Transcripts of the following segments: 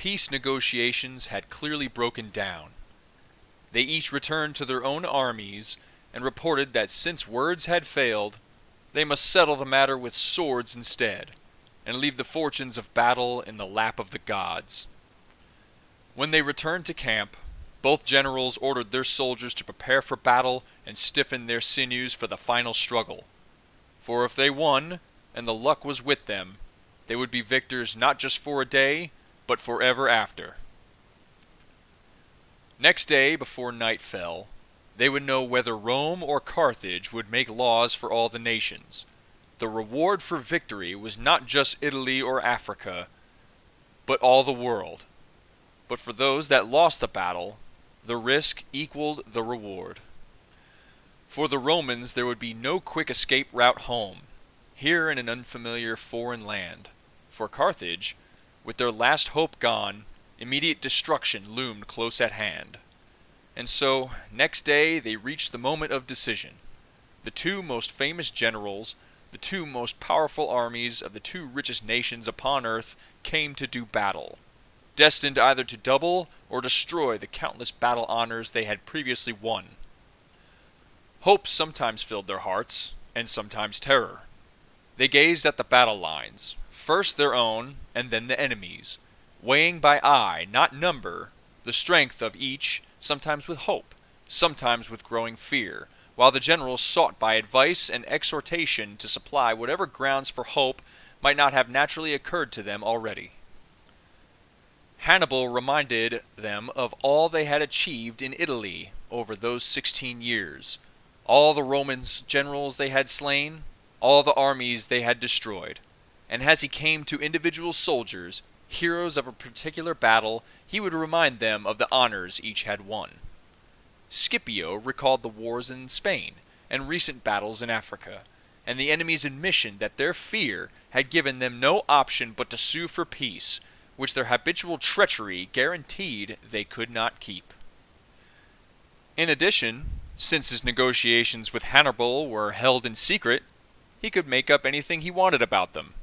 peace negotiations had clearly broken down. They each returned to their own armies and reported that since words had failed, they must settle the matter with swords instead, and leave the fortunes of battle in the lap of the gods. When they returned to camp, both generals ordered their soldiers to prepare for battle and stiffen their sinews for the final struggle. For if they won, and the luck was with them, they would be victors not just for a day, but forever after. Next day, before night fell, they would know whether Rome or Carthage would make laws for all the nations. The reward for victory was not just Italy or Africa, but all the world. But for those that lost the battle, the risk equaled the reward. For the Romans, there would be no quick escape route home, here in an unfamiliar foreign land. For Carthage, with their last hope gone, immediate destruction loomed close at hand. And so, next day, they reached the moment of decision. The two most famous generals, the two most powerful armies of the two richest nations upon earth, came to do battle, destined either to double or destroy the countless battle honors they had previously won. Hope sometimes filled their hearts, and sometimes terror. They gazed at the battle lines, first their own, and then the enemy's, weighing by eye, not number, the strength of each, sometimes with hope, sometimes with growing fear, while the generals sought by advice and exhortation to supply whatever grounds for hope might not have naturally occurred to them already. Hannibal reminded them of all they had achieved in Italy over those 16 years, all the Roman generals they had slain, all the armies they had destroyed, and as he came to individual soldiers, heroes of a particular battle, he would remind them of the honors each had won. Scipio recalled the wars in Spain and recent battles in Africa, and the enemy's admission that their fear had given them no option but to sue for peace, which their habitual treachery guaranteed they could not keep. In addition, since his negotiations with Hannibal were held in secret, he could make up anything he wanted about them.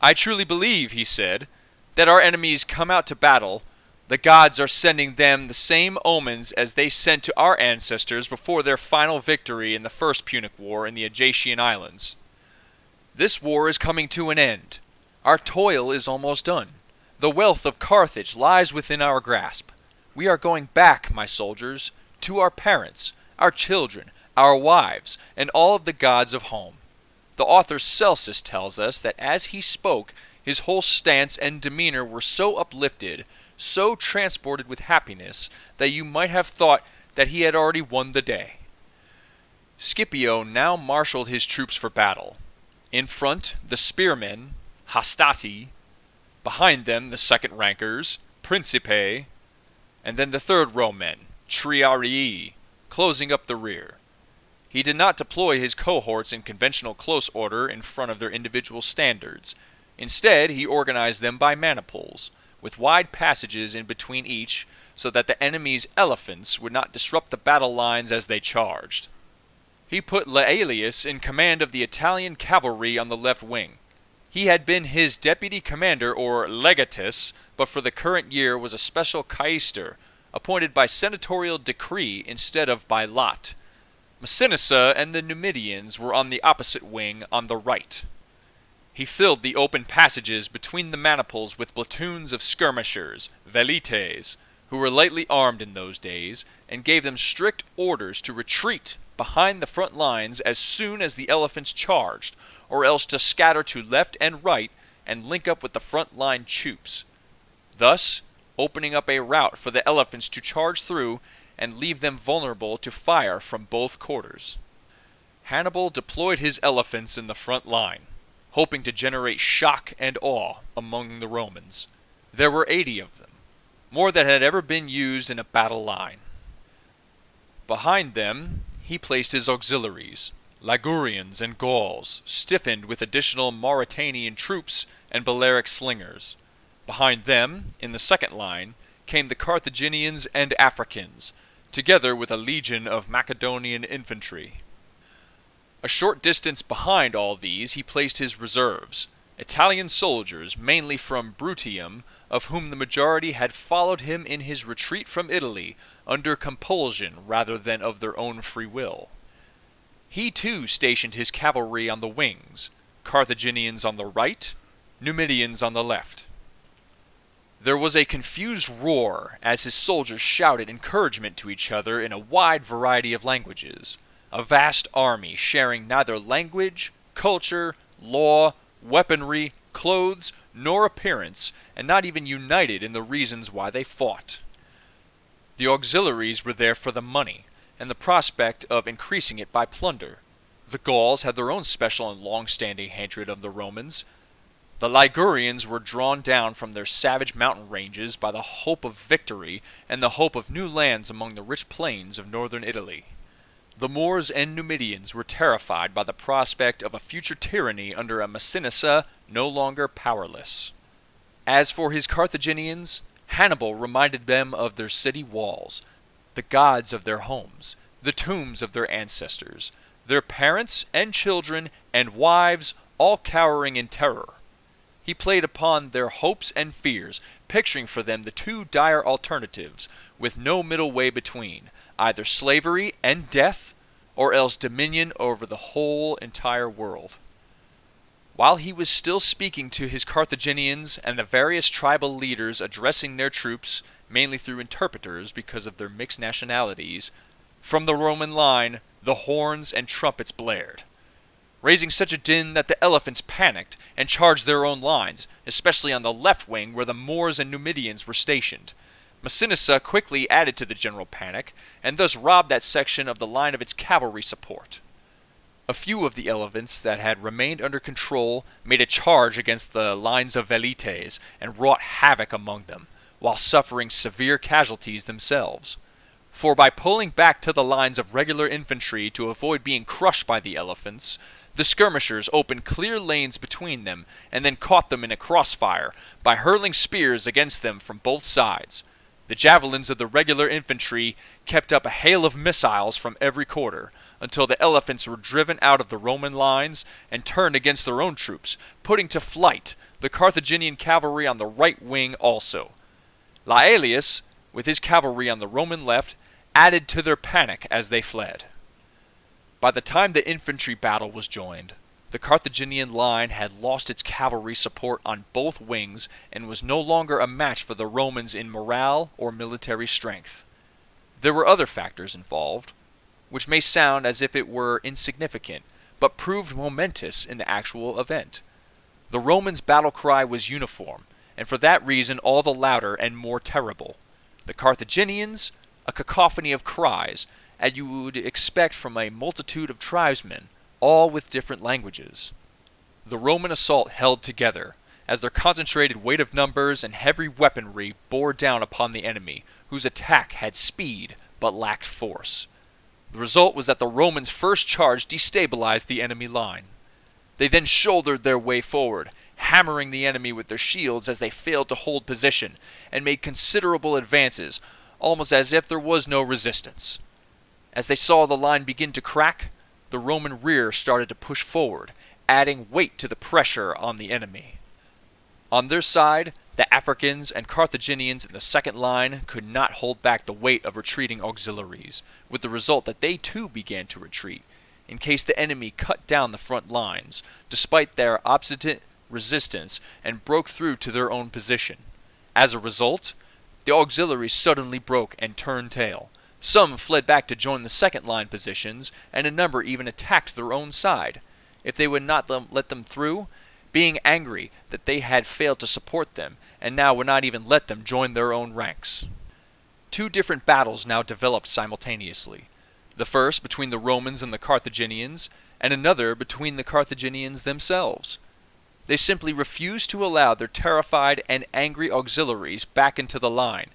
"I truly believe," he said, "that our enemies come out to battle. The gods are sending them the same omens as they sent to our ancestors before their final victory in the First Punic War in the Aegean Islands. This war is coming to an end. Our toil is almost done. The wealth of Carthage lies within our grasp. We are going back, my soldiers, to our parents, our children, our wives, and all of the gods of home." The author Celsus tells us that as he spoke, his whole stance and demeanor were so uplifted, so transported with happiness, that you might have thought that he had already won the day. Scipio now marshaled his troops for battle. In front, the spearmen, hastati, behind them the second rankers, principae, and then the third row men, triarii, closing up the rear. He did not deploy his cohorts in conventional close order in front of their individual standards. Instead, he organized them by maniples, with wide passages in between each, so that the enemy's elephants would not disrupt the battle lines as they charged. He put Laelius in command of the Italian cavalry on the left wing. He had been his deputy commander or legatus, but for the current year was a special quaestor, appointed by senatorial decree instead of by lot. Massinissa and the Numidians were on the opposite wing on the right. He filled the open passages between the maniples with platoons of skirmishers, velites, who were lightly armed in those days, and gave them strict orders to retreat behind the front lines as soon as the elephants charged, or else to scatter to left and right and link up with the front line troops, thus opening up a route for the elephants to charge through and leave them vulnerable to fire from both quarters. Hannibal deployed his elephants in the front line, hoping to generate shock and awe among the Romans. There were 80 of them, more than had ever been used in a battle line. Behind them, he placed his auxiliaries, Ligurians and Gauls, stiffened with additional Mauritanian troops and Balearic slingers. Behind them, in the second line, came the Carthaginians and Africans, together with a legion of Macedonian infantry. A short distance behind all these he placed his reserves, Italian soldiers, mainly from Bruttium, of whom the majority had followed him in his retreat from Italy under compulsion rather than of their own free will. He too stationed his cavalry on the wings, Carthaginians on the right, Numidians on the left. There was a confused roar as his soldiers shouted encouragement to each other in a wide variety of languages, a vast army sharing neither language, culture, law, weaponry, clothes, nor appearance, and not even united in the reasons why they fought. The auxiliaries were there for the money, and the prospect of increasing it by plunder. The Gauls had their own special and long-standing hatred of the Romans. The Ligurians were drawn down from their savage mountain ranges by the hope of victory and the hope of new lands among the rich plains of northern Italy. The Moors and Numidians were terrified by the prospect of a future tyranny under a Massinissa no longer powerless. As for his Carthaginians, Hannibal reminded them of their city walls, the gods of their homes, the tombs of their ancestors, their parents and children and wives all cowering in terror. He played upon their hopes and fears, picturing for them the two dire alternatives, with no middle way between, either slavery and death, or else dominion over the whole entire world. While he was still speaking to his Carthaginians and the various tribal leaders addressing their troops, mainly through interpreters because of their mixed nationalities, from the Roman line the horns and trumpets blared, raising such a din that the elephants panicked and charged their own lines, especially on the left wing where the Moors and Numidians were stationed. Massinissa quickly added to the general panic, and thus robbed that section of the line of its cavalry support. A few of the elephants that had remained under control made a charge against the lines of velites and wrought havoc among them, while suffering severe casualties themselves. For by pulling back to the lines of regular infantry to avoid being crushed by the elephants, the skirmishers opened clear lanes between them and then caught them in a crossfire by hurling spears against them from both sides. The javelins of the regular infantry kept up a hail of missiles from every quarter, until the elephants were driven out of the Roman lines and turned against their own troops, putting to flight the Carthaginian cavalry on the right wing also. Laelius, with his cavalry on the Roman left, added to their panic as they fled. By the time the infantry battle was joined, the Carthaginian line had lost its cavalry support on both wings and was no longer a match for the Romans in morale or military strength. There were other factors involved, which may sound as if it were insignificant, but proved momentous in the actual event. The Romans' battle cry was uniform, and for that reason all the louder and more terrible. The Carthaginians, a cacophony of cries, as you would expect from a multitude of tribesmen, all with different languages. The Roman assault held together, as their concentrated weight of numbers and heavy weaponry bore down upon the enemy, whose attack had speed but lacked force. The result was that the Romans' first charge destabilized the enemy line. They then shouldered their way forward, hammering the enemy with their shields as they failed to hold position, and made considerable advances, almost as if there was no resistance. As they saw the line begin to crack, the Roman rear started to push forward, adding weight to the pressure on the enemy. On their side, the Africans and Carthaginians in the second line could not hold back the weight of retreating auxiliaries, with the result that they too began to retreat, in case the enemy cut down the front lines, despite their obstinate resistance, and broke through to their own position. As a result, the auxiliaries suddenly broke and turned tail. Some fled back to join the second line positions, and a number even attacked their own side, if they would not let them through, being angry that they had failed to support them, and now would not even let them join their own ranks. Two different battles now developed simultaneously, the first between the Romans and the Carthaginians, and another between the Carthaginians themselves. They simply refused to allow their terrified and angry auxiliaries back into the line.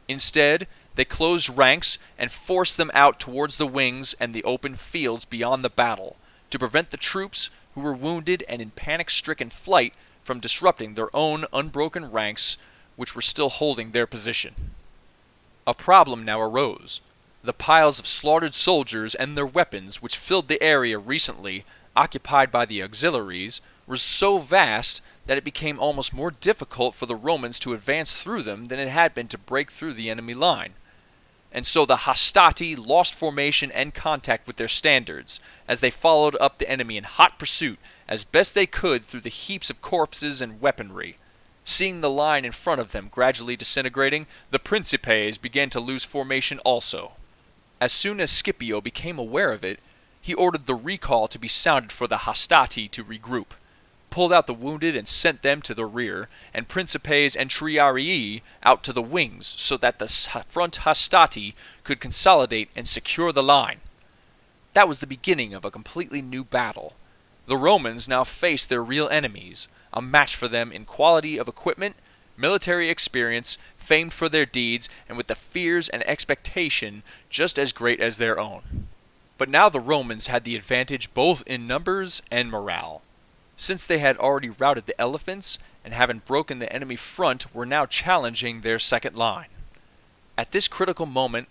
Instead, they closed ranks and forced them out towards the wings and the open fields beyond the battle, to prevent the troops who were wounded and in panic-stricken flight from disrupting their own unbroken ranks, which were still holding their position. A problem now arose. The piles of slaughtered soldiers and their weapons which filled the area recently occupied by the auxiliaries were so vast that it became almost more difficult for the Romans to advance through them than it had been to break through the enemy line. And so the hastati lost formation and contact with their standards, as they followed up the enemy in hot pursuit as best they could through the heaps of corpses and weaponry. Seeing the line in front of them gradually disintegrating, the Principes began to lose formation also. As soon as Scipio became aware of it, he ordered the recall to be sounded for the hastati to regroup, pulled out the wounded and sent them to the rear, and Principes and Triarii out to the wings, so that the front hastati could consolidate and secure the line. That was the beginning of a completely new battle. The Romans now faced their real enemies, a match for them in quality of equipment, military experience, famed for their deeds, and with the fears and expectation just as great as their own. But now the Romans had the advantage both in numbers and morale. Since they had already routed the elephants, and having broken the enemy front were now challenging their second line. At this critical moment,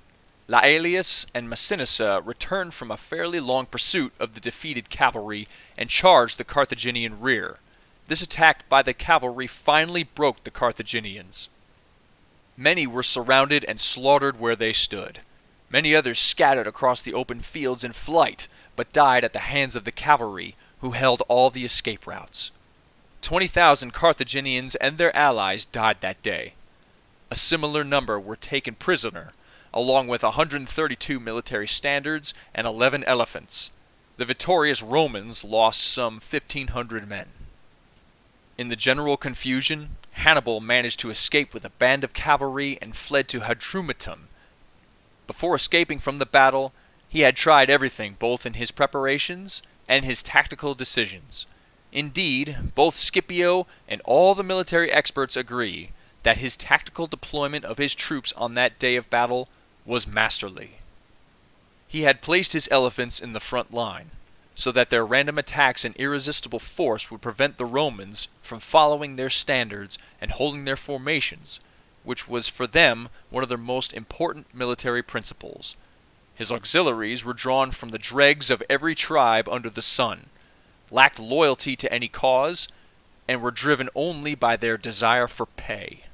Laelius and Massinissa returned from a fairly long pursuit of the defeated cavalry and charged the Carthaginian rear. This attack by the cavalry finally broke the Carthaginians. Many were surrounded and slaughtered where they stood. Many others scattered across the open fields in flight, but died at the hands of the cavalry, who held all the escape routes. 20,000 Carthaginians and their allies died that day. A similar number were taken prisoner, along with 132 military standards and 11 elephants. The victorious Romans lost some 1,500 men. In the general confusion, Hannibal managed to escape with a band of cavalry and fled to Hadrumetum. Before escaping from the battle, he had tried everything both in his preparations and his tactical decisions. Indeed, both Scipio and all the military experts agree that his tactical deployment of his troops on that day of battle was masterly. He had placed his elephants in the front line, so that their random attacks and irresistible force would prevent the Romans from following their standards and holding their formations, which was for them one of their most important military principles. His auxiliaries were drawn from the dregs of every tribe under the sun, lacked loyalty to any cause, and were driven only by their desire for pay.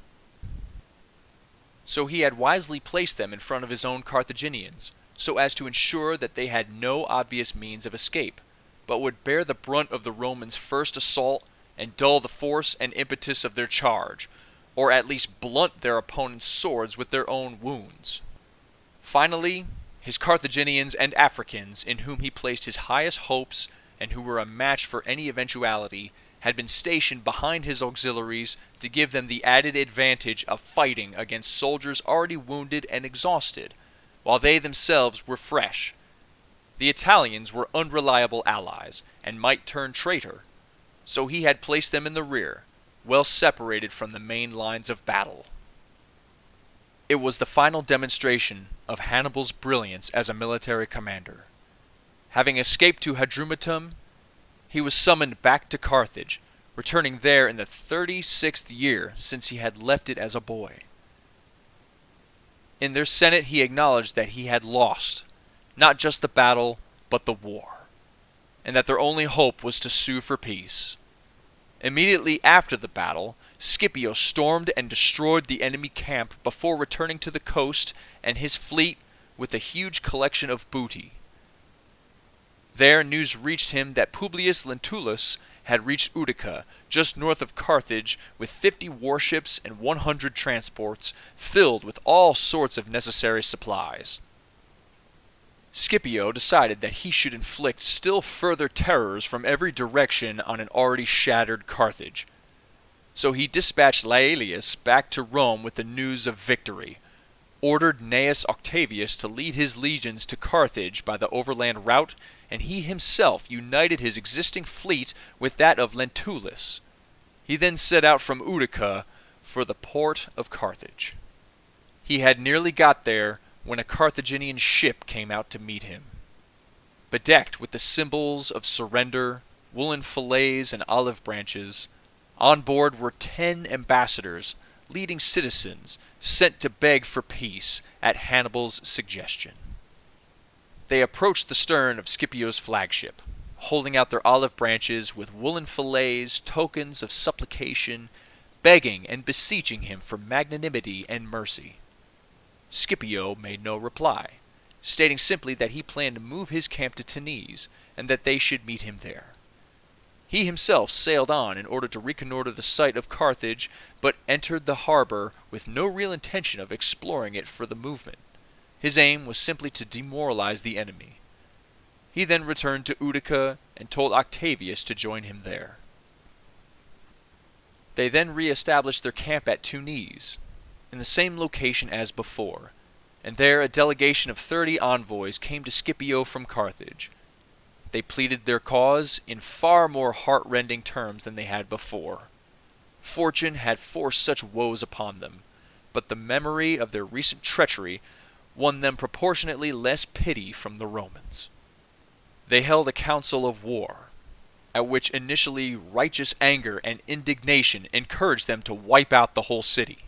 So he had wisely placed them in front of his own Carthaginians, so as to ensure that they had no obvious means of escape, but would bear the brunt of the Romans' first assault and dull the force and impetus of their charge, or at least blunt their opponents' swords with their own wounds. Finally, his Carthaginians and Africans, in whom he placed his highest hopes and who were a match for any eventuality, had been stationed behind his auxiliaries to give them the added advantage of fighting against soldiers already wounded and exhausted, while they themselves were fresh. The Italians were unreliable allies, and might turn traitor, so he had placed them in the rear, well separated from the main lines of battle. It was the final demonstration of Hannibal's brilliance as a military commander. Having escaped to Hadrumetum, he was summoned back to Carthage, returning there in the 36th year since he had left it as a boy. In their senate he acknowledged that he had lost, not just the battle, but the war, and that their only hope was to sue for peace. Immediately after the battle, Scipio stormed and destroyed the enemy camp before returning to the coast and his fleet with a huge collection of booty. There news reached him that Publius Lentulus had reached Utica, just north of Carthage, with 50 warships and 100 transports, filled with all sorts of necessary supplies. Scipio decided that he should inflict still further terrors from every direction on an already shattered Carthage. So he dispatched Laelius back to Rome with the news of victory, ordered Gnaeus Octavius to lead his legions to Carthage by the overland route, and he himself united his existing fleet with that of Lentulus. He then set out from Utica for the port of Carthage. He had nearly got there when a Carthaginian ship came out to meet him. Bedecked with the symbols of surrender, woolen fillets and olive branches, on board were 10 ambassadors, leading citizens, sent to beg for peace at Hannibal's suggestion. They approached the stern of Scipio's flagship. holding out their olive branches with woolen fillets, tokens of supplication, begging and beseeching him for magnanimity and mercy. Scipio made no reply, stating simply that he planned to move his camp to Tennes, and that they should meet him there. He himself sailed on in order to reconnoiter the site of Carthage, but entered the harbor with no real intention of exploring it for the movement. His aim was simply to demoralize the enemy. He then returned to Utica and told Octavius to join him there. They then re-established their camp at Tennes, in the same location as before, and there a delegation of 30 envoys came to Scipio from Carthage. They pleaded their cause in far more heart-rending terms than they had before. Fortune had forced such woes upon them, but the memory of their recent treachery won them proportionately less pity from the Romans. They held a council of war, at which initially righteous anger and indignation encouraged them to wipe out the whole city.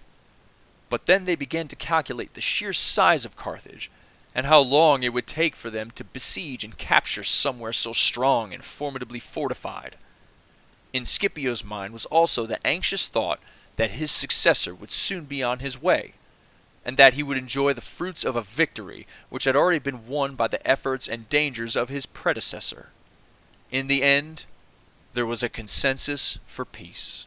But then they began to calculate the sheer size of Carthage, and how long it would take for them to besiege and capture somewhere so strong and formidably fortified. In Scipio's mind was also the anxious thought that his successor would soon be on his way, and that he would enjoy the fruits of a victory which had already been won by the efforts and dangers of his predecessor. In the end, there was a consensus for peace.